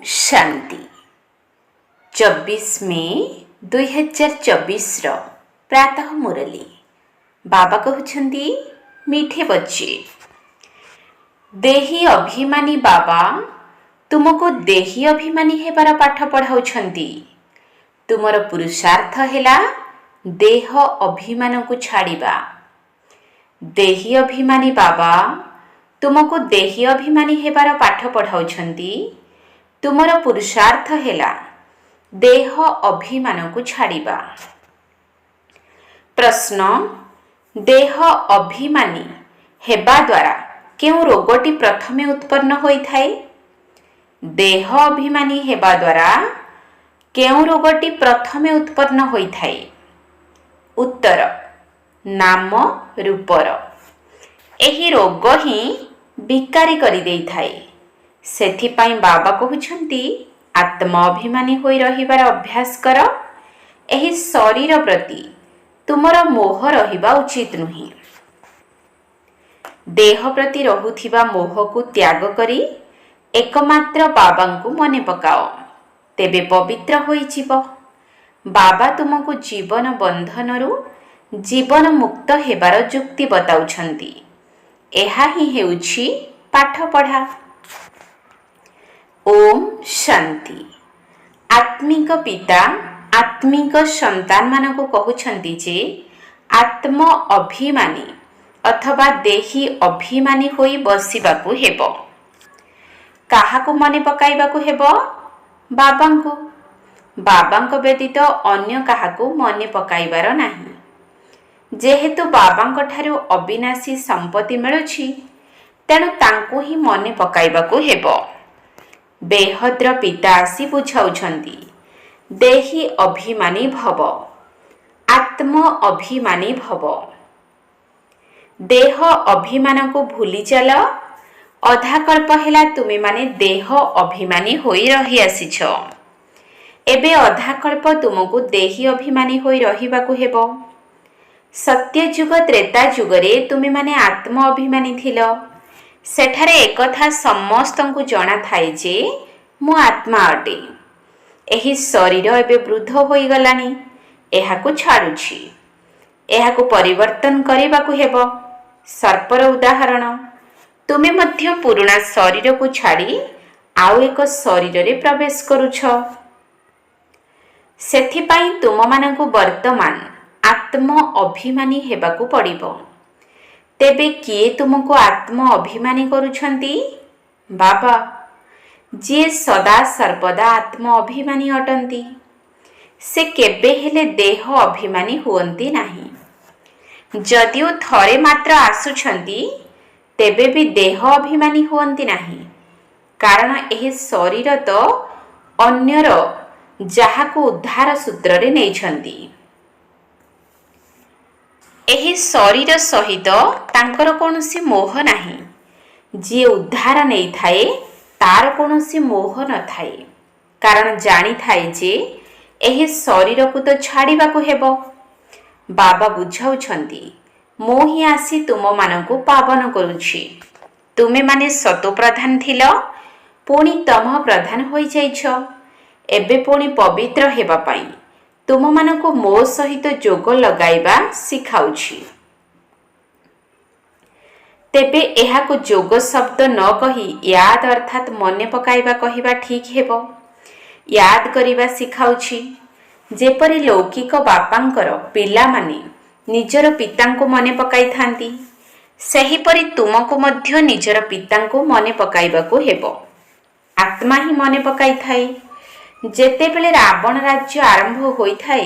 शांति 24 मे 2024 प्रातः मुरली बाबा कहते मीठे बच्चे देही अभिमानी बाबा तुमको देही अभिमानी हेबार पाठ पढ़ाउछंती। तुमर पुरुषार्थ हेला देह अभिमान को छाड़िबा। देही अभिमानी बाबा तुमको देही अभिमानी हेबार पाठ पढ़ाउछंती। तुमर पुरुषार्थ हेला देह अभिमान को छाड़िबा। प्रश्न देह अभिमानी हेबा द्वारा केउ रोगटी प्रथमे उत्पन्न होई थाए? देह अभिमानी हेबा द्वारा केउ रोगटी प्रथमे उत्पन्न होई थाए? उत्तर नाम रूपर। एही रोग ही विकारी करि देई थाए। सेथिपाई बाबा कहउछंती आत्म अभिमानी होई रहिबार अभ्यास कर। एही शरीर प्रति तुमर मोह रहिबा उचित नुही। देह प्रति रहुथिबा मोह को त्याग करी एकमात्र बाबांकु मने पकाओ, तेबे पवित्र होई जीव। बाबा तुमको जीवन बंधनरु जीवन मुक्त हेबार जुक्ति बताउछंती। एहा ही हेउछि पाठ पढ़ा। ओम शांति। आत्मिक पिता आत्मिक संतान मानक कहउछंती जे आत्म अभिमानी अथवा देही अभिमानी होई बसिबाकू हेबो। काहाकू मने पकाइबाकू हेबो? बाबांकू। बाबांक व्यतीत अन्य काहाकू मने पकाइबार नाही। जेहेतु बाबांक ठारू अविनाशी संपत्ति मिलुछि तेणु तांकू ही मने पकाइबाकू हेबो। बेहद्र पिता आसी बुझाउछंती देही अभिमानी भव, आत्म अभिमानी भव। देह अभिमान को भूली चल। अधा कल्प हेला तुमे माने देह अभिमानी होई रही आसीछ। एबे अधा कल्प तुमको देही अभिमानी होई रहिबाकू हेबो। सत्य जुग त्रेता जुगरे तुमे माने आत्म अभिमानी थिल। सेठारे एकथा समस्तंकु जଣା थाए जे मु आत्मा अटे। एही शरीर एबे वृद्ध होई गलानी। एहाकू छाड़ुछि। एहाकू परिवर्तन करिबाकू हेबो। सर्पर उदाहरण तुमे मध्य पुराना शरीर को छाड़ी आउ एक शरीर रे प्रवेश करूछ। सेथिपाई तुम मानकू वर्तमान आत्म अभिमानी हेबाकू पड़िबो। तेबे किए तुमको आत्म अभिमानी करूछंती? बाबा जे सदा सर्वदा आत्म अभिमानी अटंती। से केबे हेले देह अभिमानी हुअंती नाही। जदिओ थरे मात्र आसुछंती तेबे भी देह अभिमानी हुअंती नाही। कारण एही शरीर तो अन्यर जाहाकू उद्धार सूत्र रे नेइछंती। एही शरीर सहित तांकर कोनोसी मोह नाही। जे उद्धार नहीं थाए तार कोनोसी मोह न थाए। कारण जानी थाए जे एही शरीर को तो छाड़िबाकू हेबो। बाबा बुझाउछंती मो ही आसी तुम मानकू पावन करूछि। तुमे माने सतो प्रधान थिल, पुणी तम प्रधान होई जाइछ। एबे पुणी पवित्र हेबा पाई तुम मानकू मो सहित जोग लगाइबा सिखाउछि। तेबे एहाकू जोग शब्द न कही याद अर्थात मने पकाइबा कहिबा ठीक हेबो। याद करिबा सिखाउछि। जेपरि लौकिक बापांकर पिला माने निजर पितांको मने पकाई थांती, सेहीपरि तुमको मध्य निजर पितांको मने पकाइबाकू हेबो। आत्मा ही मने पकाई थाए। जेतेबेले रावण राज्य आरंभ होई थाए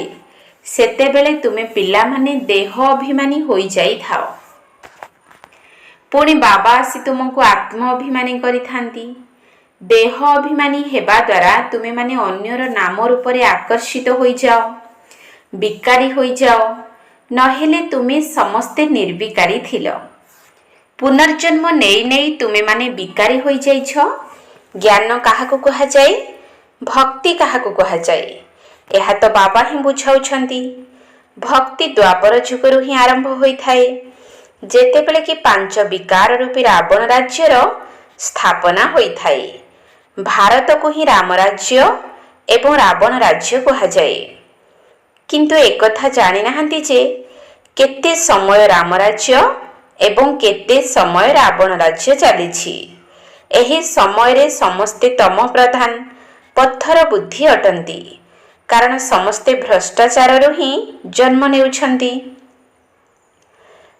सेतेबेले तुमे पिला माने देह अभिमानी होई जाई थाओ। पुणी बाबा आसी तुमको आत्म अभिमानी करि थांती। देह अभिमानी हेबा द्वारा तुमे माने अन्यर नाम रूपरे आकर्षित होई जाओ, विकारी होई जाओ। नहेले तुमे समस्ते निर्विकारी थिल। पुनर्जन्म नेई नेई तुमे माने विकारी होई जाइछ। ज्ञान काहाकू कहा जाए? भक्ति काहाकू कहा जाए? एहा तो बाबा ही बुझाउछंती। भक्ति द्वापर जुगरु ही आरंभ होई थाए। जेतेबेले कि 5 विकार रूपी रावण राज्यर स्थापना होई थाए। ଭାରତକୁ ହିଁ ରାମ ରାଜ୍ୟ ଏବଂ ରାବଣ ରାଜ୍ୟ କୁହାଯାଏ। କିନ୍ତୁ ଏକଥା ଜାଣିନାହାନ୍ତି ଯେ କେତେ ସମୟ ରାମ ରାଜ୍ୟ ଏବଂ କେତେ ସମୟ ରାବଣ ରାଜ୍ୟ ଚାଲିଛି। ଏହି ସମୟରେ ସମସ୍ତେ ତମ ପ୍ରଧାନ ପଥର ବୁଦ୍ଧି ଅଟନ୍ତି, କାରଣ ସମସ୍ତେ ଭ୍ରଷ୍ଟାଚାରରୁ ହିଁ ଜନ୍ମ ନେଉଛନ୍ତି।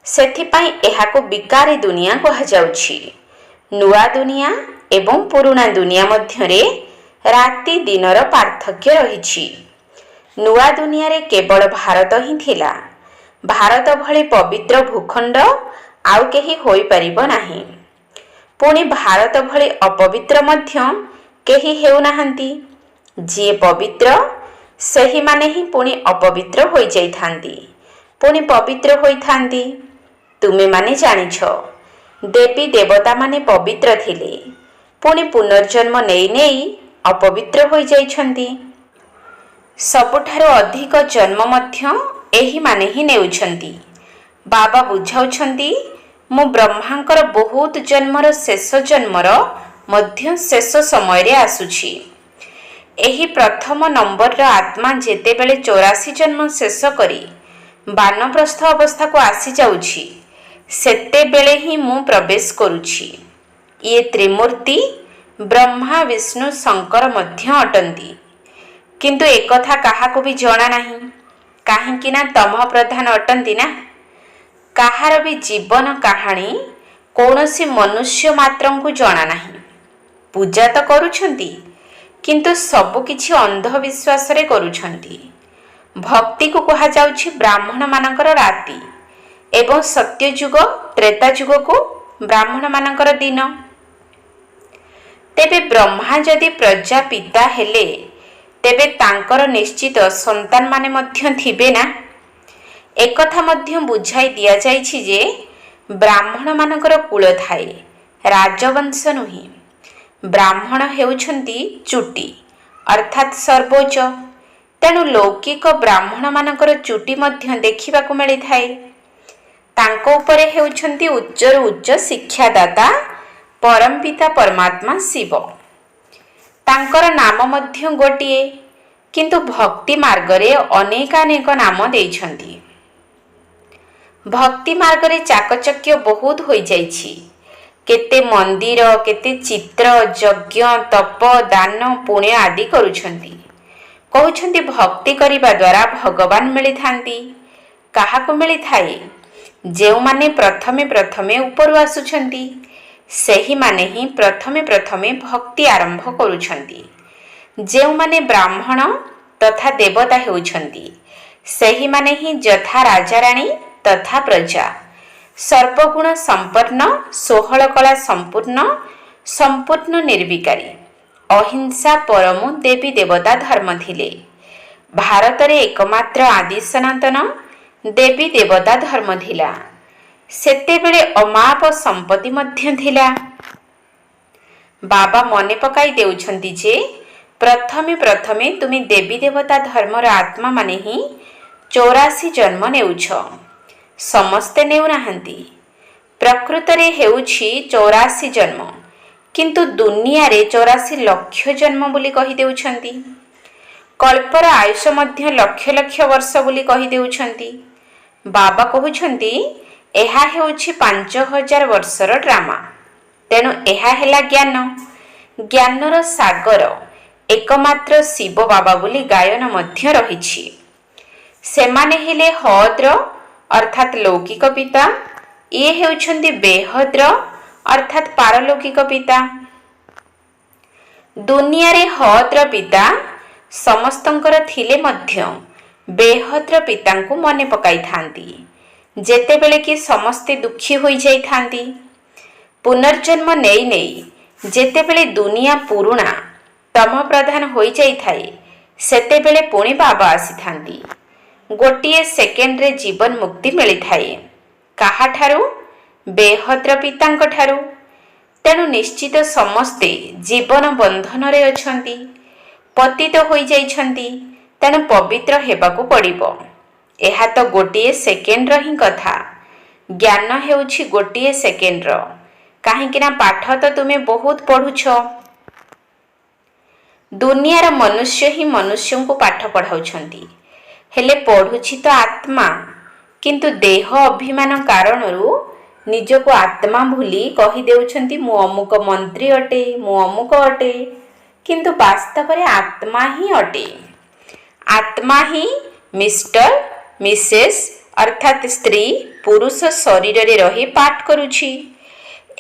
ସେଥିପାଇଁ ଏହାକୁ ବିକାରୀ ଦୁନିଆ କୁହାଯାଉଛି। ନୂଆ ଦୁନିଆ ଏବଂ ପୁରୁଣା ଦୁନିଆ ମଧ୍ୟରେ ରାତି ଦିନର ପାର୍ଥକ୍ୟ ରହିଛି। ନୂଆ ଦୁନିଆରେ କେବଳ ଭାରତ ହିଁ ଥିଲା। ଭାରତ ଭଳି ପବିତ୍ର ଭୂଖଣ୍ଡ ଆଉ କେହି ହୋଇପାରିବ ନାହିଁ। ପୁଣି ଭାରତ ଭଳି ଅପବିତ୍ର ମଧ୍ୟ କେହି ହେଉନାହାନ୍ତି। ଯିଏ ପବିତ୍ର ସେହିମାନେ ହିଁ ପୁଣି ଅପବିତ୍ର ହୋଇଯାଇଥାନ୍ତି, ପୁଣି ପବିତ୍ର ହୋଇଥାନ୍ତି। ତୁମେମାନେ ଜାଣିଛ, ଦେବୀ ଦେବତାମାନେ ପବିତ୍ର ଥିଲେ, ପୁଣି ପୁନର୍ଜନ୍ମ ନେଇ ନେଇ ଅପବିତ୍ର ହୋଇଯାଇଛନ୍ତି। ସବୁଠାରୁ ଅଧିକ ଜନ୍ମ ମଧ୍ୟ ଏହିମାନେ ହିଁ ନେଉଛନ୍ତି। ବାବା ବୁଝାଉଛନ୍ତି, ମୁଁ ବ୍ରହ୍ମାଙ୍କର ବହୁତ ଜନ୍ମର ଶେଷ ଜନ୍ମର ମଧ୍ୟ ଶେଷ ସମୟରେ ଆସୁଛି। ଏହି ପ୍ରଥମ ନମ୍ବରର ଆତ୍ମା ଯେତେବେଳେ 84 ଜନ୍ମ ଶେଷ କରି ବାନପ୍ରସ୍ଥ ଅବସ୍ଥାକୁ ଆସିଯାଉଛି, ସେତେବେଳେ ହିଁ ମୁଁ ପ୍ରବେଶ କରୁଛି। ଇଏ ତ୍ରିମୂର୍ତ୍ତି ବ୍ରହ୍ମା ବିଷ୍ଣୁ ଶଙ୍କର ମଧ୍ୟ ଅଟନ୍ତି। କିନ୍ତୁ ଏକଥା କାହାକୁ ବି ଜଣା ନାହିଁ, କାହିଁକି ନା ତମ ପ୍ରଧାନ ଅଟନ୍ତି ନା। କାହାର ବି ଜୀବନ କାହାଣୀ କୌଣସି ମନୁଷ୍ୟ ମାତ୍ରଙ୍କୁ ଜଣା ନାହିଁ। ପୂଜା ତ କରୁଛନ୍ତି, କିନ୍ତୁ ସବୁକିଛି ଅନ୍ଧବିଶ୍ୱାସରେ କରୁଛନ୍ତି। ଭକ୍ତିକୁ କୁହାଯାଉଛି ବ୍ରାହ୍ମଣମାନଙ୍କର ରାତି ଏବଂ ସତ୍ୟଯୁଗ ତ୍ରେତା ଯୁଗକୁ ବ୍ରାହ୍ମଣମାନଙ୍କର ଦିନ। ତେବେ ବ୍ରହ୍ମା ଯଦି ପ୍ରଜାପିତା ହେଲେ, ତେବେ ତାଙ୍କର ନିଶ୍ଚିତ ସନ୍ତାନମାନେ ମଧ୍ୟ ଥିବେ ନା। ଏକଥା ମଧ୍ୟ ବୁଝାଇ ଦିଆଯାଇଛି ଯେ ବ୍ରାହ୍ମଣମାନଙ୍କର କୂଳ ଥାଏ, ରାଜବଂଶ ନୁହେଁ। ବ୍ରାହ୍ମଣ ହେଉଛନ୍ତି ଚୁଟି ଅର୍ଥାତ୍ ସର୍ବୋଚ୍ଚ। ତେଣୁ ଲୌକିକ ବ୍ରାହ୍ମଣମାନଙ୍କର ଚୁଟି ମଧ୍ୟ ଦେଖିବାକୁ ମିଳିଥାଏ। ତାଙ୍କ ଉପରେ ହେଉଛନ୍ତି ଉଚ୍ଚରୁ ଉଚ୍ଚ ଶିକ୍ଷାଦାତା ପରମପିତା ପରମାତ୍ମା ଶିବ। ତାଙ୍କର ନାମ ମଧ୍ୟ ଗୋଟିଏ, କିନ୍ତୁ ଭକ୍ତି ମାର୍ଗରେ ଅନେକାନେକ ନାମ ଦେଇଛନ୍ତି। ଭକ୍ତି ମାର୍ଗରେ ଚାକଚକ୍ୟ ବହୁତ ହୋଇଯାଇଛି। କେତେ ମନ୍ଦିର, କେତେ ଚିତ୍ର, ଯଜ୍ଞ, ତପ, ଦାନ, ପୁଣ୍ୟ ଆଦି କରୁଛନ୍ତି। କହୁଛନ୍ତି ଭକ୍ତି କରିବା ଦ୍ୱାରା ଭଗବାନ ମିଳିଥାନ୍ତି। କାହାକୁ ମିଳିଥାଏ? ଯେଉଁମାନେ ପ୍ରଥମେ ପ୍ରଥମେ ଉପରୁ ଆସୁଛନ୍ତି, ସେହିମାନେ ହିଁ ପ୍ରଥମେ ପ୍ରଥମେ ଭକ୍ତି ଆରମ୍ଭ କରୁଛନ୍ତି। ଯେଉଁମାନେ ବ୍ରାହ୍ମଣ ତଥା ଦେବତା ହେଉଛନ୍ତି, ସେହିମାନେ ହିଁ ଯଥା ରାଜାରାଣୀ ତଥା ପ୍ରଜା, ସର୍ବଗୁଣ ସମ୍ପନ୍ନ, 16 କଳା ସମ୍ପୂର୍ଣ୍ଣ, ସମ୍ପୂର୍ଣ୍ଣ ନିର୍ବିକାରୀ, ଅହିଂସା ପରମୁ ଦେବୀ ଦେବତା ଧର୍ମ ଥିଲେ। ଭାରତରେ ଏକମାତ୍ର ଆଦି ସନାତନ ଦେବୀ ଦେବତା ଧର୍ମ ଥିଲା। ସେତେବେଳେ ଅମାପ ସମ୍ପତ୍ତି ମଧ୍ୟ ଥିଲା। ବାବା ମନେ ପକାଇ ଦେଉଛନ୍ତି ଯେ ପ୍ରଥମେ ପ୍ରଥମେ ତୁମେ ଦେବୀ ଦେବତା ଧର୍ମର ଆତ୍ମାମାନେ ହିଁ 84 ଜନ୍ମ ନେଉଛ। ସମସ୍ତେ ନେଉନାହାନ୍ତି। ପ୍ରକୃତରେ ହେଉଛି 84 ଜନ୍ମ, କିନ୍ତୁ ଦୁନିଆରେ 84 ଲକ୍ଷ ଜନ୍ମ ବୋଲି କହିଦେଉଛନ୍ତି। କଳ୍ପର ଆୟୁଷ ମଧ୍ୟ ଲକ୍ଷ ଲକ୍ଷ ବର୍ଷ ବୋଲି କହିଦେଉଛନ୍ତି। ବାବା କହୁଛନ୍ତି ଏହା ହେଉଛି 5000 ବର୍ଷର ଡ୍ରାମା। ତେଣୁ ଏହା ହେଲା ଜ୍ଞାନ, ଜ୍ଞାନର ସାଗର ଏକମାତ୍ର ଶିବ ବାବା ବୋଲି ଗାୟନ ମଧ୍ୟ ରହିଛି। ସେମାନେ ହେଲେ ହଦ୍ର ଅର୍ଥାତ୍ ଲୌକିକ ପିତା, ଇଏ ହେଉଛନ୍ତି ବେହଦ୍ର ଅର୍ଥାତ୍ ପାରଲୌକିକ ପିତା। ଦୁନିଆରେ ହଦ୍ର ପିତା ସମସ୍ତଙ୍କର ଥିଲେ ମଧ୍ୟ ବେହଦ୍ର ପିତାଙ୍କୁ ମନେ ପକାଇଥାନ୍ତି ଯେତେବେଳେ କି ସମସ୍ତେ ଦୁଃଖୀ ହୋଇଯାଇଥାନ୍ତି। ପୁନର୍ଜନ୍ମ ନେଇ ନେଇ ଯେତେବେଳେ ଦୁନିଆ ପୁରୁଣା ତମ ପ୍ରଧାନ ହୋଇଯାଇଥାଏ, ସେତେବେଳେ ପୁଣି ବାବା ଆସିଥାନ୍ତି। ଗୋଟିଏ ସେକେଣ୍ଡରେ ଜୀବନ ମୁକ୍ତି ମିଳିଥାଏ। କାହାଠାରୁ? ବେହଦ୍ର ପିତାଙ୍କ ଠାରୁ। ତେଣୁ ନିଶ୍ଚିତ ସମସ୍ତେ ଜୀବନ ବନ୍ଧନରେ ଅଛନ୍ତି, ପତିତ ହୋଇଯାଇଛନ୍ତି। ତେଣୁ ପବିତ୍ର ହେବାକୁ ପଡ଼ିବ। ଏହା ତ ଗୋଟିଏ ସେକେଣ୍ଡର ହିଁ କଥା। ଜ୍ଞାନ ହେଉଛି ଗୋଟିଏ ସେକେଣ୍ଡର। କାହିଁକି ନା ପାଠ ତ ତୁମେ ବହୁତ ପଢ଼ୁଛ। ଦୁନିଆର ମନୁଷ୍ୟ ହିଁ ମନୁଷ୍ୟଙ୍କୁ ପାଠ ପଢ଼ାଉଛନ୍ତି, ହେଲେ ପଢ଼ୁଛି ତ ଆତ୍ମା। କିନ୍ତୁ ଦେହ ଅଭିମାନ କାରଣରୁ ନିଜକୁ ଆତ୍ମା ଭୁଲି କହିଦେଉଛନ୍ତି ମୁଁ ଅମୁକ ମନ୍ତ୍ରୀ ଅଟେ, ମୁଁ ଅମୁକ ଅଟେ। କିନ୍ତୁ ବାସ୍ତବରେ ଆତ୍ମା ହିଁ ଅଟେ। ଆତ୍ମା ହିଁ ମିଷ୍ଟର ମିସେସ୍ ଅର୍ଥାତ୍ ସ୍ତ୍ରୀ ପୁରୁଷ ଶରୀରରେ ରହି ପାଠ କରୁଛି।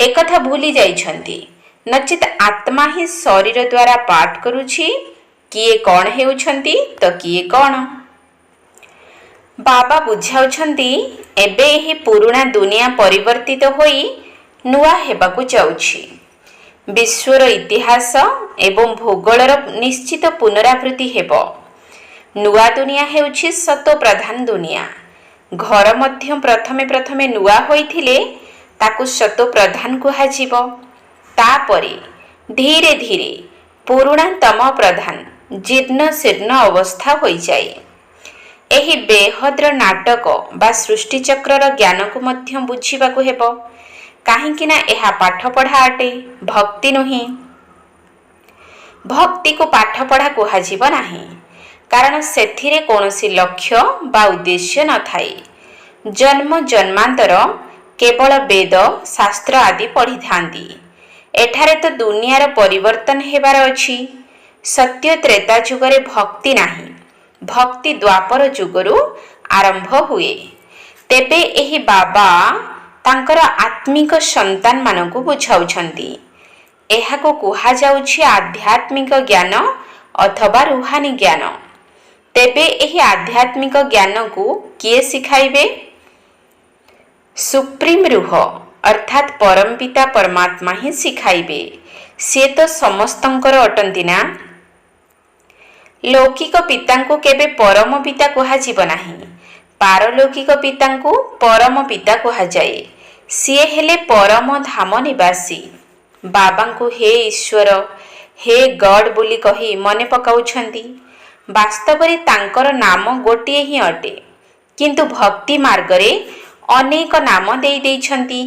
ଏକଥା ଭୁଲି ଯାଇଛନ୍ତି। ନଚେତ୍ ଆତ୍ମା ହିଁ ଶରୀର ଦ୍ୱାରା ପାଠ କରୁଛି। କିଏ କ'ଣ ହେଉଛନ୍ତି ତ କିଏ କ'ଣ। ବାବା ବୁଝାଉଛନ୍ତି ଏବେ ଏହି ପୁରୁଣା ଦୁନିଆ ପରିବର୍ତ୍ତିତ ହୋଇ ନୂଆ ହେବାକୁ ଯାଉଛି। ବିଶ୍ୱର ଇତିହାସ ଏବଂ ଭୂଗୋଳର ନିଶ୍ଚିତ ପୁନରାବୃତ୍ତି ହେବ। ନୂଆ ଦୁନିଆ ହେଉଛି ସତୋ ପ୍ରଧାନ ଦୁନିଆ। ଘର ମଧ୍ୟ ପ୍ରଥମେ ପ୍ରଥମେ ନୂଆ ହୋଇଥିଲେ ତାକୁ ସତୋ ପ୍ରଧାନ କୁହାଯିବ। ତାପରେ ଧୀରେ ଧୀରେ ପୁରୁଣା ତମ ପ୍ରଧାନ ଜୀର୍ଣ୍ଣ ଶୀର୍ଣ୍ଣ ଅବସ୍ଥା ହୋଇଯାଏ। ଏହି ବେହଦ୍ର ନାଟକ ବା ସୃଷ୍ଟିଚକ୍ରର ଜ୍ଞାନକୁ ମଧ୍ୟ ବୁଝିବାକୁ ହେବ। କାହିଁକି ନା ଏହା ପାଠପଢ଼ା ଅଟେ, ଭକ୍ତି ନୁହେଁ। ଭକ୍ତିକୁ ପାଠପଢ଼ା କୁହାଯିବ ନାହିଁ, କାରଣ ସେଥିରେ କୌଣସି ଲକ୍ଷ୍ୟ ବା ଉଦ୍ଦେଶ୍ୟ ନଥାଏ। ଜନ୍ମ ଜନ୍ମାନ୍ତର କେବଳ ବେଦ ଶାସ୍ତ୍ର ଆଦି ପଢ଼ିଥାନ୍ତି। ଏଠାରେ ତ ଦୁନିଆର ପରିବର୍ତ୍ତନ ହେବାର ଅଛି। ସତ୍ୟ ତ୍ରେତା ଯୁଗରେ ଭକ୍ତି ନାହିଁ, ଭକ୍ତି ଦ୍ୱାପର ଯୁଗରୁ ଆରମ୍ଭ ହୁଏ। ତେବେ ଏହି ବାବା ତାଙ୍କର ଆତ୍ମିକ ସନ୍ତାନମାନଙ୍କୁ ବୁଝାଉଛନ୍ତି। ଏହାକୁ କୁହାଯାଉଛି ଆଧ୍ୟାତ୍ମିକ ଜ୍ଞାନ ଅଥବା ରୁହାନୀ ଜ୍ଞାନ। ତେବେ ଏହି ଆଧ୍ୟାତ୍ମିକ ଜ୍ଞାନକୁ କିଏ ଶିଖାଇବେ? ସୁପ୍ରିମ ରୁହ ଅର୍ଥାତ୍ ପରମପିତା ପରମାତ୍ମା ହିଁ ଶିଖାଇବେ। ସିଏ ତ ସମସ୍ତଙ୍କର ଅଟନ୍ତି ନା। ଲୌକିକ ପିତାଙ୍କୁ କେବେ ପରମ ପିତା କୁହାଯିବ ନାହିଁ। ପାରଲୌକିକ ପିତାଙ୍କୁ ପରମ ପିତା କୁହାଯାଏ। ସିଏ ହେଲେ ପରମ ଧାମ ନିବାସୀ। ବାବାଙ୍କୁ ହେ ଈଶ୍ୱର, ହେ ଗଡ୍ ବୋଲି କହି ମନେ ପକାଉଛନ୍ତି। ବାସ୍ତବରେ ତାଙ୍କର ନାମ ଗୋଟିଏ ହିଁ ଅଟେ, କିନ୍ତୁ ଭକ୍ତି ମାର୍ଗରେ ଅନେକ ନାମ ଦେଇ ଦେଇଛନ୍ତି।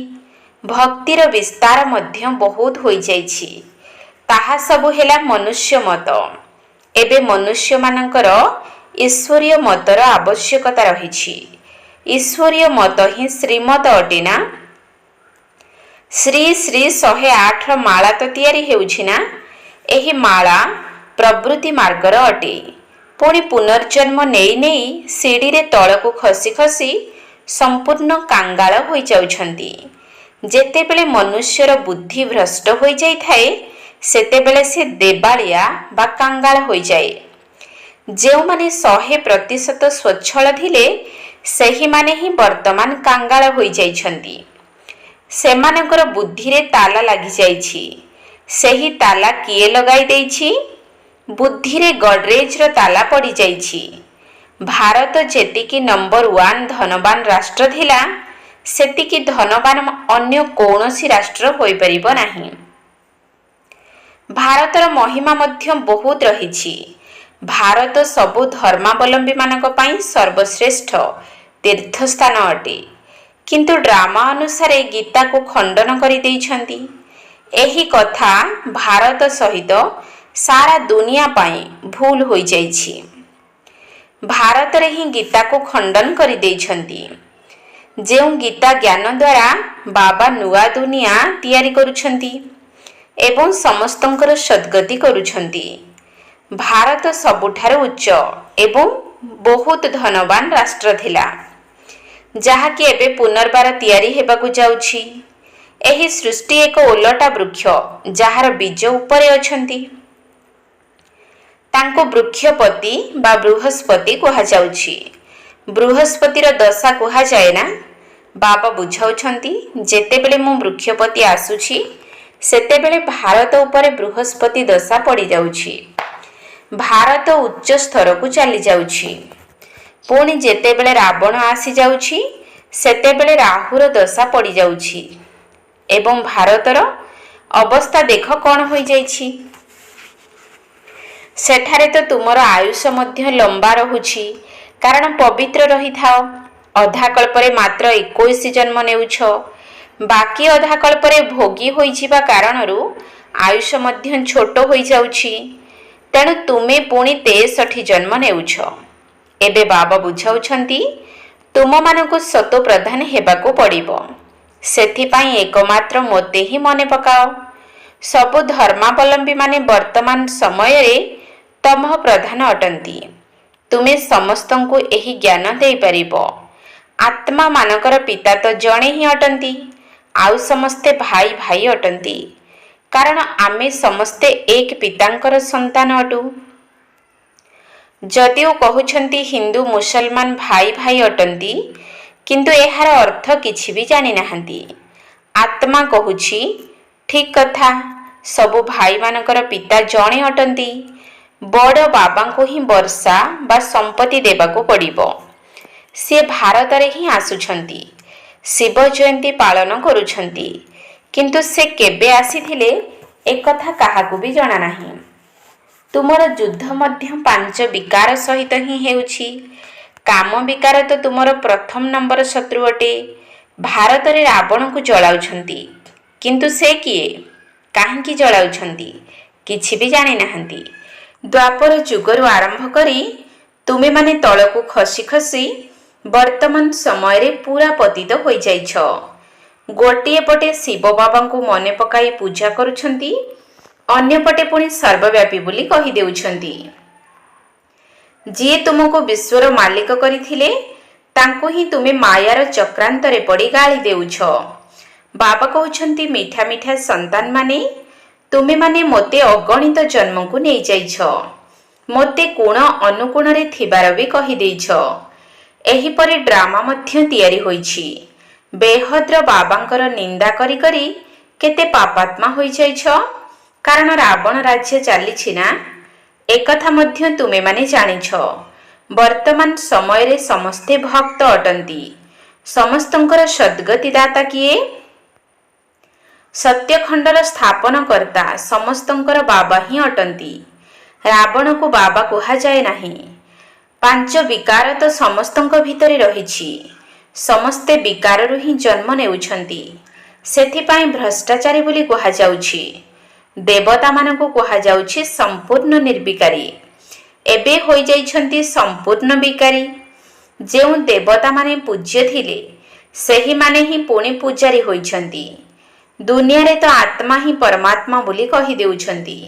ଭକ୍ତିର ବିସ୍ତାର ମଧ୍ୟ ବହୁତ ହୋଇଯାଇଛି। ତାହା ସବୁ ହେଲା ମନୁଷ୍ୟ ମତ। ଏବେ ମନୁଷ୍ୟମାନଙ୍କର ଈଶ୍ୱରୀୟ ମତର ଆବଶ୍ୟକତା ରହିଛି। ଈଶ୍ୱରୀୟ ମତ ହିଁ ଶ୍ରୀମତ ଅଟେ ନା। ଶ୍ରୀ ଶ୍ରୀ 108ର ମାଳା ତ ତିଆରି ହେଉଛି ନା। ଏହି ମାଳା ପ୍ରବୃତ୍ତି ମାର୍ଗର ଅଟେ। ପୁଣି ପୁନର୍ଜନ୍ମ ନେଇ ନେଇ ସିଡ଼ିରେ ତଳକୁ ଖସି ଖସି ସମ୍ପୂର୍ଣ୍ଣ କାଙ୍ଗାଳ ହୋଇଯାଉଛନ୍ତି। ଯେତେବେଳେ ମନୁଷ୍ୟର ବୁଦ୍ଧି ଭ୍ରଷ୍ଟ ହୋଇଯାଇଥାଏ, ସେତେବେଳେ ସେ ଦେବାଳିଆ ବା କାଙ୍ଗାଳ ହୋଇଯାଏ। ଯେଉଁମାନେ 100% ସ୍ୱଚ୍ଛଳ ଥିଲେ, ସେହିମାନେ ହିଁ ବର୍ତ୍ତମାନ କାଙ୍ଗାଳ ହୋଇଯାଇଛନ୍ତି। ସେମାନଙ୍କର ବୁଦ୍ଧିରେ ତାଲା ଲାଗିଯାଇଛି। ସେହି ତାଲା କିଏ ଲଗାଇ ଦେଇଛି? ବୁଦ୍ଧିରେ ଗଡରେଜର ତାଲା ପଡ଼ିଯାଇଛି। ଭାରତ ଯେତିକି ନମ୍ବର 1 ଧନବାନ ରାଷ୍ଟ୍ର ଥିଲା, ସେତିକି ଧନବାନ ଅନ୍ୟ କୌଣସି ରାଷ୍ଟ୍ର ହୋଇପାରିବ ନାହିଁ। ଭାରତର ମହିମା ମଧ୍ୟ ବହୁତ ରହିଛି। ଭାରତ ସବୁ ଧର୍ମାବଲମ୍ବୀମାନଙ୍କ ପାଇଁ ସର୍ବଶ୍ରେଷ୍ଠ ତୀର୍ଥସ୍ଥାନ ଅଟେ। କିନ୍ତୁ ଡ୍ରାମା ଅନୁସାରେ ଗୀତାକୁ ଖଣ୍ଡନ କରିଦେଇଛନ୍ତି। ଏହି କଥା ଭାରତ ସହିତ ସାରା ଦୁନିଆ ପାଇଁ ଭୁଲ ହୋଇଯାଇଛି। ଭାରତରେ ହିଁ ଗୀତାକୁ ଖଣ୍ଡନ କରିଦେଇଛନ୍ତି। ଯେଉଁ ଗୀତା ଜ୍ଞାନ ଦ୍ୱାରା ବାବା ନୂଆ ଦୁନିଆ ତିଆରି କରୁଛନ୍ତି ଏବଂ ସମସ୍ତଙ୍କର ସଦ୍ଗତି କରୁଛନ୍ତି। ଭାରତ ସବୁଠାରୁ ଉଚ୍ଚ ଏବଂ ବହୁତ ଧନବାନ ରାଷ୍ଟ୍ର ଥିଲା, ଯାହାକି ଏବେ ପୁନର୍ବାର ତିଆରି ହେବାକୁ ଯାଉଛି। ଏହି ସୃଷ୍ଟି ଏକ ଓଲଟା ବୃକ୍ଷ, ଯାହାର ବୀଜ ଉପରେ ଅଛନ୍ତି। ତାଙ୍କୁ ବୃକ୍ଷପତି ବା ବୃହସ୍ପତି କୁହାଯାଉଛି। ବୃହସ୍ପତିର ଦଶା କୁହାଯାଏ ନା। ବାବା ବୁଝାଉଛନ୍ତି ଯେତେବେଳେ ମୁଁ ବୃକ୍ଷପତି ଆସୁଛି, ସେତେବେଳେ ଭାରତ ଉପରେ ବୃହସ୍ପତି ଦଶା ପଡ଼ିଯାଉଛି। ଭାରତ ଉଚ୍ଚ ସ୍ତରକୁ ଚାଲିଯାଉଛି। ପୁଣି ଯେତେବେଳେ ରାବଣ ଆସିଯାଉଛି, ସେତେବେଳେ ରାହୁର ଦଶା ପଡ଼ିଯାଉଛି। ଏବଂ ଭାରତର ଅବସ୍ଥା ଦେଖ କ'ଣ ହୋଇଯାଇଛି। ସେଠାରେ ତ ତୁମର ଆୟୁଷ ମଧ୍ୟ ଲମ୍ବା ରହୁଛି, କାରଣ ପବିତ୍ର ରହିଥାଅ। ଅଧା କଳ୍ପରେ ମାତ୍ର 21 ଜନ୍ମ ନେଉଛ। ବାକି ଅଧା କଳ୍ପରେ ଭୋଗୀ ହୋଇଯିବା କାରଣରୁ ଆୟୁଷ ମଧ୍ୟ ଛୋଟ ହୋଇଯାଉଛି। ତେଣୁ ତୁମେ ପୁଣି 63 ଜନ୍ମ ନେଉଛ। ଏବେ ବାବା ବୁଝାଉଛନ୍ତି ତୁମମାନଙ୍କୁ ସତୋ ପ୍ରଧାନ ହେବାକୁ ପଡ଼ିବ। ସେଥିପାଇଁ ଏକମାତ୍ର ମୋତେ ହିଁ ମନେ ପକାଅ। ସବୁ ଧର୍ମାବଲମ୍ବୀମାନେ ବର୍ତ୍ତମାନ ସମୟରେ ତମଃ ପ୍ରଧାନ ଅଟନ୍ତି। ତୁମେ ସମସ୍ତଙ୍କୁ ଏହି ଜ୍ଞାନ ଦେଇପାରିବ। ଆତ୍ମାମାନଙ୍କର ପିତା ତ ଜଣେ ହିଁ ଅଟନ୍ତି, ଆଉ ସମସ୍ତେ ଭାଇ ଭାଇ ଅଟନ୍ତି। କାରଣ ଆମେ ସମସ୍ତେ ଏକ ପିତାଙ୍କର ସନ୍ତାନ ଅଟୁ। ଯଦିଓ କହୁଛନ୍ତି ହିନ୍ଦୁ ମୁସଲମାନ ଭାଇ ଭାଇ ଅଟନ୍ତି, କିନ୍ତୁ ଏହାର ଅର୍ଥ କିଛି ବି ଜାଣିନାହାନ୍ତି। ଆତ୍ମା କହୁଛି ଠିକ୍ କଥା, ସବୁ ଭାଇମାନଙ୍କର ପିତା ଜଣେ ଅଟନ୍ତି। ବଡ଼ ବାବାଙ୍କୁ ହିଁ ବର୍ଷା ବା ସମ୍ପତ୍ତି ଦେବାକୁ ପଡ଼ିବ। ସେ ଭାରତରେ ହିଁ ଆସୁଛନ୍ତି, ଶିବ ଜୟନ୍ତୀ ପାଳନ କରୁଛନ୍ତି, କିନ୍ତୁ ସେ କେବେ ଆସିଥିଲେ ଏକଥା କାହାକୁ ବି ଜଣାନାହିଁ। ତୁମର ଯୁଦ୍ଧ ମଧ୍ୟ 5 ବିକାର ସହିତ ହିଁ ହେଉଛି। କାମ ବିକାର ତ ତୁମର ପ୍ରଥମ ନମ୍ବର ଶତ୍ରୁ ଅଟେ। ଭାରତରେ ରାବଣକୁ ଜଳାଉଛନ୍ତି, କିନ୍ତୁ ସେ କିଏ, କାହିଁକି ଜଳାଉଛନ୍ତି କିଛି ବି ଜାଣିନାହାନ୍ତି। ଦ୍ୱାପର ଯୁଗରୁ ଆରମ୍ଭ କରି ତୁମେମାନେ ତଳକୁ ଖସି ଖସି ବର୍ତ୍ତମାନ ସମୟରେ ପୁରା ପତିତ ହୋଇଯାଇଛ। ଗୋଟିଏ ପଟେ ଶିବ ବାବାଙ୍କୁ ମନେ ପକାଇ ପୂଜା କରୁଛନ୍ତି, ଅନ୍ୟପଟେ ପୁଣି ସର୍ବବ୍ୟାପୀ ବୋଲି କହିଦେଉଛନ୍ତି। ଯିଏ ତୁମକୁ ବିଶ୍ୱର ମାଲିକ କରିଥିଲେ ତାଙ୍କୁ ହିଁ ତୁମେ ମାୟାର ଚକ୍ରାନ୍ତରେ ପଡ଼ି ଗାଳି ଦେଉଛ। ବାବା କହୁଛନ୍ତି ମିଠା ମିଠା ସନ୍ତାନମାନେ, ତୁମେମାନେ ମୋତେ ଅଗଣିତ ଜନ୍ମକୁ ନେଇଯାଇଛ। ମୋତେ କୋଣ ଅନୁକୋଣରେ ଥିବାର ବି କହିଦେଇଛ। ଏହିପରି ଡ୍ରାମା ମଧ୍ୟ ତିଆରି ହୋଇଛି। ବେହଦ୍ର ବାବାଙ୍କର ନିନ୍ଦା କରି କରି କେତେ ପାପାତ୍ମା ହୋଇଯାଇଛ। କାରଣ ରାବଣ ରାଜ୍ୟ ଚାଲିଛି ନା, ଏକଥା ମଧ୍ୟ ତୁମେମାନେ ଜାଣିଛ। ବର୍ତ୍ତମାନ ସମୟରେ ସମସ୍ତେ ଭକ୍ତ ଅଟନ୍ତି। ସମସ୍ତଙ୍କର ସଦ୍ଗତି ଦାତା କିଏ? ସତ୍ୟଖଣ୍ଡର ସ୍ଥାପନ କର୍ତ୍ତା ସମସ୍ତଙ୍କର ବାବା ହିଁ ଅଟନ୍ତି। ରାବଣକୁ ବାବା କୁହାଯାଏ ନାହିଁ। 5 ବିକାର ତ ସମସ୍ତଙ୍କ ଭିତରେ ରହିଛି। ସମସ୍ତେ ବିକାରରୁ ହିଁ ଜନ୍ମ ନେଉଛନ୍ତି। ସେଥିପାଇଁ ଭ୍ରଷ୍ଟାଚାରୀ ବୋଲି କୁହାଯାଉଛି। ଦେବତାମାନଙ୍କୁ କୁହାଯାଉଛି ସମ୍ପୂର୍ଣ୍ଣ ନିର୍ବିକାରୀ। ଏବେ ହୋଇଯାଇଛନ୍ତି ସମ୍ପୂର୍ଣ୍ଣ ବିକାରୀ। ଯେଉଁ ଦେବତାମାନେ ପୂଜ୍ୟ ଥିଲେ ସେହିମାନେ ହିଁ ପୁଣି ପୂଜାରୀ ହୋଇଛନ୍ତି। ଦୁନିଆରେ ତ ଆତ୍ମା ହିଁ ପରମାତ୍ମା ବୋଲି କହିଦେଉଛନ୍ତି।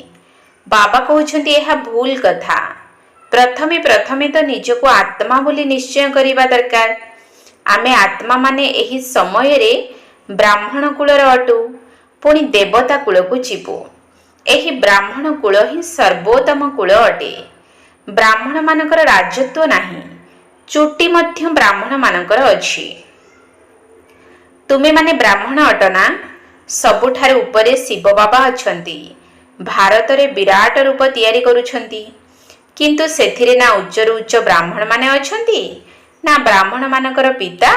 ବାବା କହୁଛନ୍ତି ଏହା ଭୁଲ କଥା। ପ୍ରଥମେ ତ ନିଜକୁ ଆତ୍ମା ବୋଲି ନିଶ୍ଚୟ କରିବା ଦରକାର। ଆମେ ଆତ୍ମାମାନେ ଏହି ସମୟରେ ବ୍ରାହ୍ମଣ କୁଳର ଅଟୁ, ପୁଣି ଦେବତା କୁଳକୁ ଯିବୁ। ଏହି ବ୍ରାହ୍ମଣ କୁଳ ହିଁ ସର୍ବୋତ୍ତମ କୁଳ ଅଟେ। ବ୍ରାହ୍ମଣମାନଙ୍କର ରାଜତ୍ୱ ନାହିଁ, ଚୁଟି ମଧ୍ୟ ବ୍ରାହ୍ମଣମାନଙ୍କର ଅଛି। ତୁମେମାନେ ବ୍ରାହ୍ମଣ ଅଟନା? ସବୁଠାରୁ ଉପରେ ଶିବ ବାବା ଅଛନ୍ତି। ଭାରତରେ ବିରାଟ ରୂପ ତିଆରି କରୁଛନ୍ତି, କିନ୍ତୁ ସେଥିରେ ନା ଉଚ୍ଚରୁ ଉଚ୍ଚ ବ୍ରାହ୍ମଣମାନେ ଅଛନ୍ତି, ନା ବ୍ରାହ୍ମଣମାନଙ୍କର ପିତା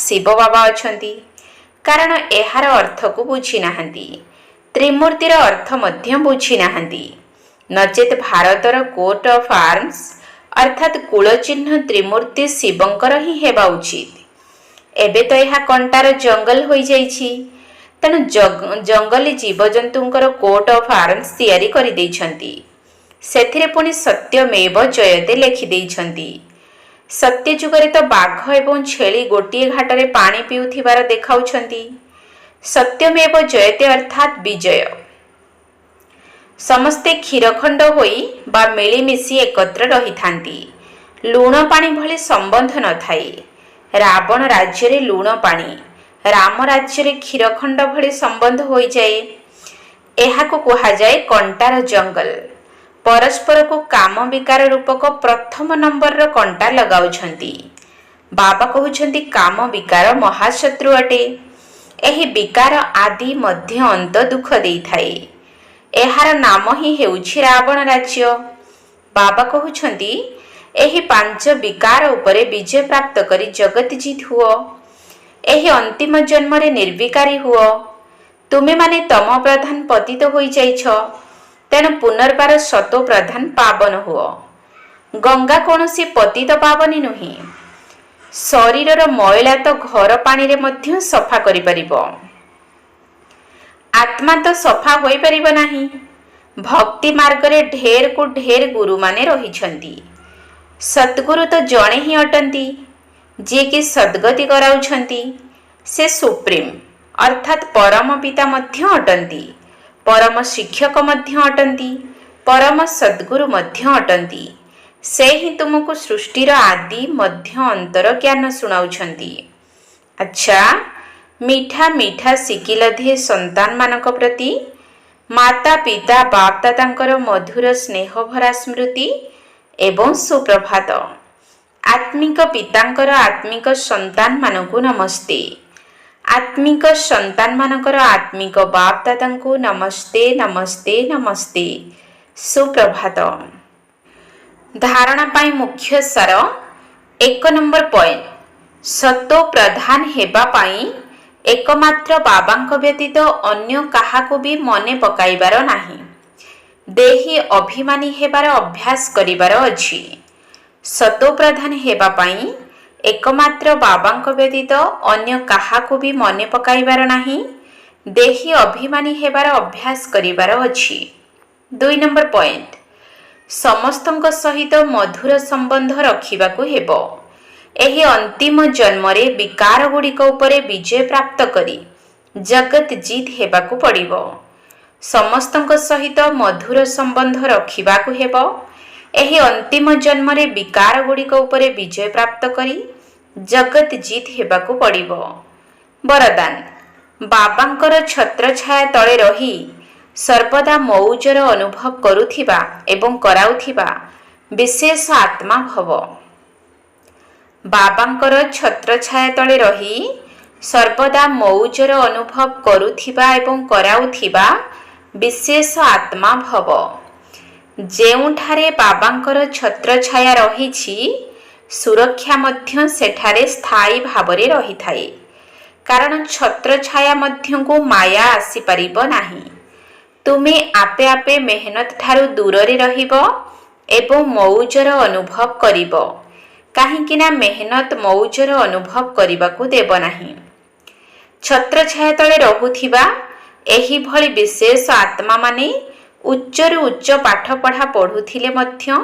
ଶିବ ବାବା ଅଛନ୍ତି। କାରଣ ଏହାର ଅର୍ଥକୁ ବୁଝିନାହାନ୍ତି। ତ୍ରିମୂର୍ତ୍ତିର ଅର୍ଥ ମଧ୍ୟ ବୁଝିନାହାନ୍ତି। ନଚେତ୍ ଭାରତର କୋଟ ଅଫ ଆର୍ମସ ଅର୍ଥାତ୍ କୁଳଚିହ୍ନ ତ୍ରିମୂର୍ତ୍ତି ଶିବଙ୍କର ହିଁ ହେବା ଉଚିତ। ଏବେ ତ ଏହା କଣ୍ଟାର ଜଙ୍ଗଲ ହୋଇଯାଇଛି। ତେଣୁ ଜଙ୍ଗଲୀ ଜୀବଜନ୍ତୁଙ୍କର କୋଟ ଅଫ ଆର୍ମସ ତିଆରି କରିଦେଇଛନ୍ତି। ସେଥିରେ ପୁଣି ସତ୍ୟମେବ ଜୟତେ ଲେଖିଦେଇଛନ୍ତି। ସତ୍ୟ ଯୁଗରେ ତ ବାଘ ଏବଂ ଛେଳି ଗୋଟିଏ ଘାଟରେ ପାଣି ପିଉଥିବାର ଦେଖାଉଛନ୍ତି। ସତ୍ୟମେବ ଜୟତେ ଅର୍ଥାତ୍ ବିଜୟ। ସମସ୍ତେ କ୍ଷୀରଖଣ୍ଡ ହୋଇ ବା ମିଳିମିଶି ଏକତ୍ର ରହିଥାନ୍ତି। ଲୁଣ ପାଣି ଭଳି ସମ୍ବନ୍ଧ ନଥାଏ। ରାବଣ ରାଜ୍ୟରେ ଲୁଣ ପାଣି, ରାମ ରାଜ୍ୟରେ କ୍ଷୀରଖଣ୍ଡ ଭଳି ସମ୍ବନ୍ଧ ହୋଇଯାଏ। ଏହାକୁ କୁହାଯାଏ କଣ୍ଟାର ଜଙ୍ଗଲ। ପରସ୍ପରକୁ କାମ ବିକାର ରୂପକ ପ୍ରଥମ ନମ୍ବରର କଣ୍ଟା ଲଗାଉଛନ୍ତି। ବାବା କହୁଛନ୍ତି କାମ ବିକାର ମହାଶତ୍ରୁ ଅଟେ। ଏହି ବିକାର ଆଦି ମଧ୍ୟ ଅନ୍ତ ଦୁଃଖ ଦେଇଥାଏ। ଏହାର ନାମ ହିଁ ହେଉଛି ରାବଣ ରାଜ୍ୟ। ବାବା କହୁଛନ୍ତି ଏହି 5 ବିକାର ଉପରେ ବିଜୟ ପ୍ରାପ୍ତ କରି ଜଗତ ଜିତ ହୁଅ। ଏହି ଅନ୍ତିମ ଜନ୍ମରେ ନିର୍ବିକାରୀ ହୁଅ। ତୁମେମାନେ ତମ ପ୍ରଧାନ ପତିତ ହୋଇଯାଇଛ, ତେଣୁ ପୁନର୍ବାର ସତୋ ପ୍ରଧାନ ପାବନ ହୁଅ। ଗଙ୍ଗା କୌଣସି ପତିତ ପାବନୀ ନୁହେଁ। ଶରୀରର ମଇଳା ତ ଘର ପାଣିରେ ମଧ୍ୟ ସଫା କରିପାରିବ। ଆତ୍ମା ତ ସଫା ହୋଇପାରିବ ନାହିଁ। भक्ति मार्ग रे ढेर को ढेर गुरु माने रहिछंती। सद्गुरु तो जणे ही अटंती जे कि सद्गति कराउछंती। से सुप्रीम अर्थात परम पिता मध्य अटंती, परम शिक्षक मध्य अटंती, परम सद्गुरु मध्य अटंती। से ही तुमको सृष्टिर आदि मध्य अंतर ज्ञान सुनाउछंती। अच्छा, मीठा मीठा शिकिलधे संतान मानक प्रति माता पिता बाप दादांकर मधुर स्नेह भरा स्मृति एवं सुप्रभात। आत्मिक पितांकर आत्मिक संतान मानकु नमस्ते। आत्मिक संतान मानकर आत्मिक बाप दादांकु नमस्ते नमस्ते नमस्ते, सुप्रभात। धारणा पाई मुख्य सार। 1 नंबर पॉइंट, सतो प्रधान हेबा पाई एकमात्र बाबांक व्यतीत अन्य काहाको भी मने पकाइबार नाही। देही अभिमानी हेबार अभ्यास करिबार अछि। सतो प्रधान हेबा पाई एकमात्र बाबांक व्यतीत अन्य काहाको भी मने पकाइबार नाही। देही अभिमानी हेबार अभ्यास करिबार अछि। 2 नंबर पॉइंट, समस्तंक सहित मधुर संबंध रखिबाकु हेबो। एही अंतिम जन्मरे विकार गुड़िक उपरे विजय प्राप्त करी जगत जीत हेबाकु पड़िबो। समस्तंक सहित मधुर संबंध रखिबाकु हेबो। एही अंतिम जन्मरे विकार गुड़िक उपरे विजय प्राप्त करी जगत जीत हेबाकु पड़िबो। वरदान, बाबांकर छत्र छाया तले रही सर्वदा मौजर अनुभव करुथिबा एवं कराउथिबा विशेष आत्मा भव। बाबांकर छत्र छाया तले रही सर्वदा मौजर अनुभव करुथिबा एवं कराउथिबा विशेष आत्मा भव। जेउठारे बाबांकर छत्र छाया रहिछि सुरक्षा मध्य सेठारे स्थायी भावरे रही थाए। कारण छत्र छाया मध्य को माया आसी परिबो नाही। तुमे आपे आपे मेहनत ठारू दूररे रहिबो एवं मौजर अनुभव करिबो। काहेकि ना मेहनत मौजर अनुभव करिबाकू देबो नाही। छत्र छाया तले रहुथिबा एही भली विशेष आत्मा माने उच्चरु उच्च पाठ पढ़ा पढ़ुथिले मध्य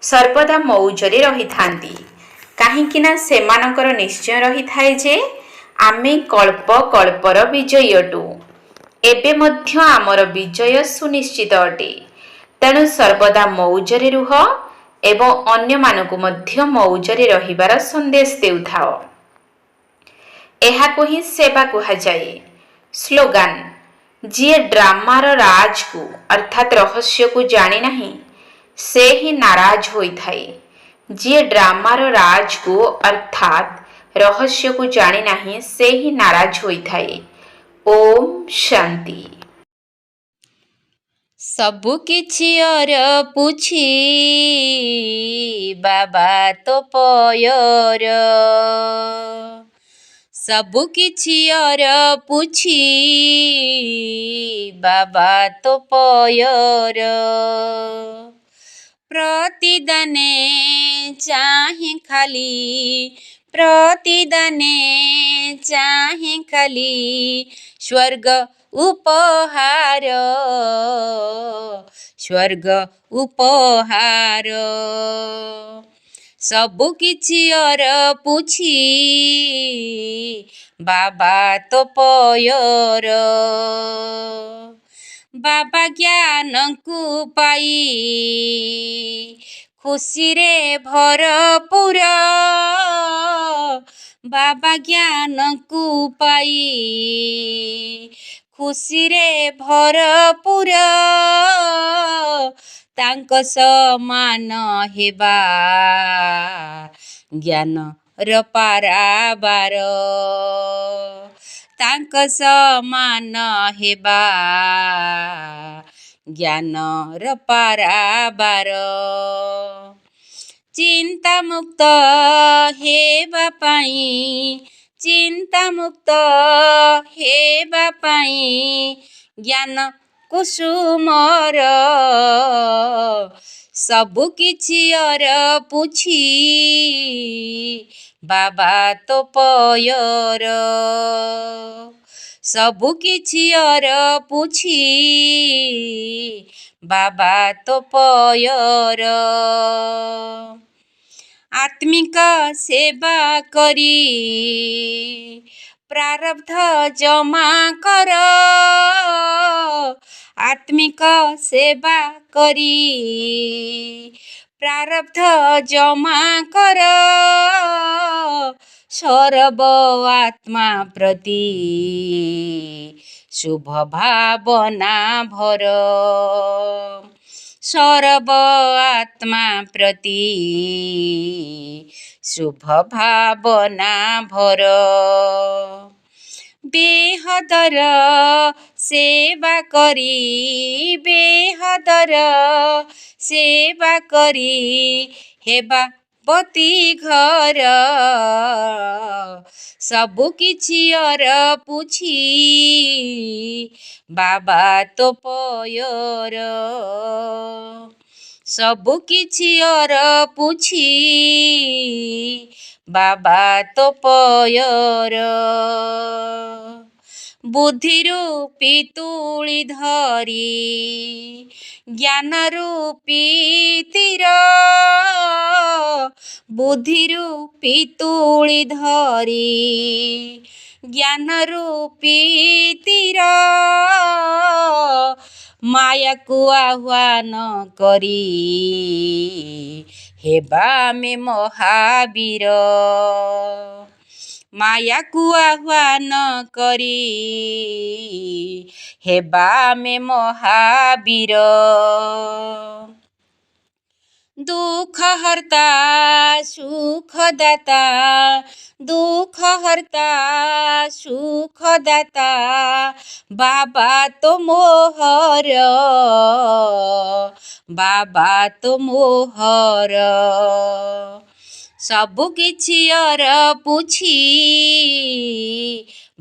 सर्वदा मौजरे रही थांती। काहेकि ना सेमानकर निश्चय रही थाए जे आमे कल्प कल्पर विजय अटु। एबे मध्य आमर विजय सुनिश्चित अटे। तेणु सर्वदा मौजरे रुह एवं अन्य मानकु मध्य मौजरे रहिबार संदेश देउथाओ। एहाको ही सेवा कुहा जाए। स्लोगान, जिए ड्रामार राज को अर्थात रहस्य को जाने नहीं से ही नाराज होई थाए। जिए ड्रामार राज को अर्थात रहस्य को जाने नहीं से ही नाराज होई थाए। ओम शांति। सबु किछि और पुछि बाबा तो पयर। सबु किछि और पुछि बाबा तो पयर। प्रतिदाने चाहे खाली, प्रतिदाने चाहे खाली स्वर्ग उपहार, स्वर्ग उपहार। सबु किछि और पुछि बाबा तो पयर। बाबा ज्ञान को पाई खुशी रे भरपूर। बाबा ज्ञान को पाई खुशी रे भरपूर। तांक समान हेबा ज्ञान र पाराबार। तांक समान हेबा ज्ञान र पाराबार। चिंता मुक्त हेबा पाई, चिंता मुक्त हेबा पाई ज्ञान कुसुमर। सबु किछि और पुछि बाबा तो पयर। ସବୁ କିଛି ଅର ପୁଛି ବାବା ତୋ ପୟର ଆତ୍ମିକ ସେବା କରି ପ୍ରାରବ୍ଧ ଜମା କର ଆତ୍ମିକ ସେବା କରି ପ୍ରାରବ୍ଧ ଜମା କର ସର୍ବ ଆତ୍ମା ପ୍ରତି ଶୁଭ ଭାବନା ଭର ସର୍ବ ଆତ୍ମା ପ୍ରତି ଶୁଭ ଭାବନା ଭର ବେହଦର ସେବା କରି ବେହଦର ସେବା କରି ହେବା ପତି ଘର ସବୁ କିଛି ଅର ପୁଛି ବାବା ତୋ ପୟର ସବୁ କିଛି ଅର ପୁଛି ବାବା ତୋ ପୟର ବୁଦ୍ଧିରୁ ପିତୁଳି ଧରି ଜ୍ଞାନରୁ ତୀର ବୁଦ୍ଧିରୁ ପିତୁଳି ଧରି ଜ୍ଞାନରୁ ତୀର ମାୟାକୁ ଆହ୍ୱାନ କରି ହେବା ଆମେ ମହାବୀର ମାୟାକୁ ଆହ୍ୱାନ କରି ହେବା ଆମେ ମହାବୀର ଦୁଃଖ ହର୍ତ୍ତା ସୁଖଦାତା ଦୁଃଖ ହର୍ତ୍ତା ସୁଖଦାତା ବାବା ତୋ ମୋହର ବାବା ତୋ ମୋହର ସବୁ କିଛି ଅର ପୁଛି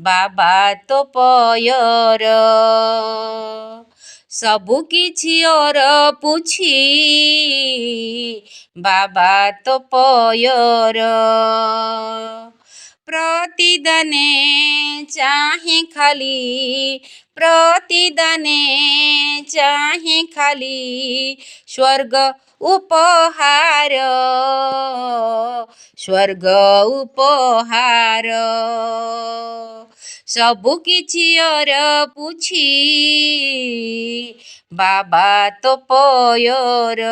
ବାବା ତୋ ପୟର ସବୁ କିଛି ଅର ପୁଛି ବାବା ତୋ ପୟର ପ୍ରତିଦାନେ ଚାହିଁ ଖାଲି ପ୍ରତିଦାନେ ଚାହିଁ ଖାଲି ସ୍ୱର୍ଗ ଉପହାର ସ୍ୱର୍ଗ ଉପହାର ସବୁ କିଛି ଅର ପୁଛି ବାବା ତୋ ପୟର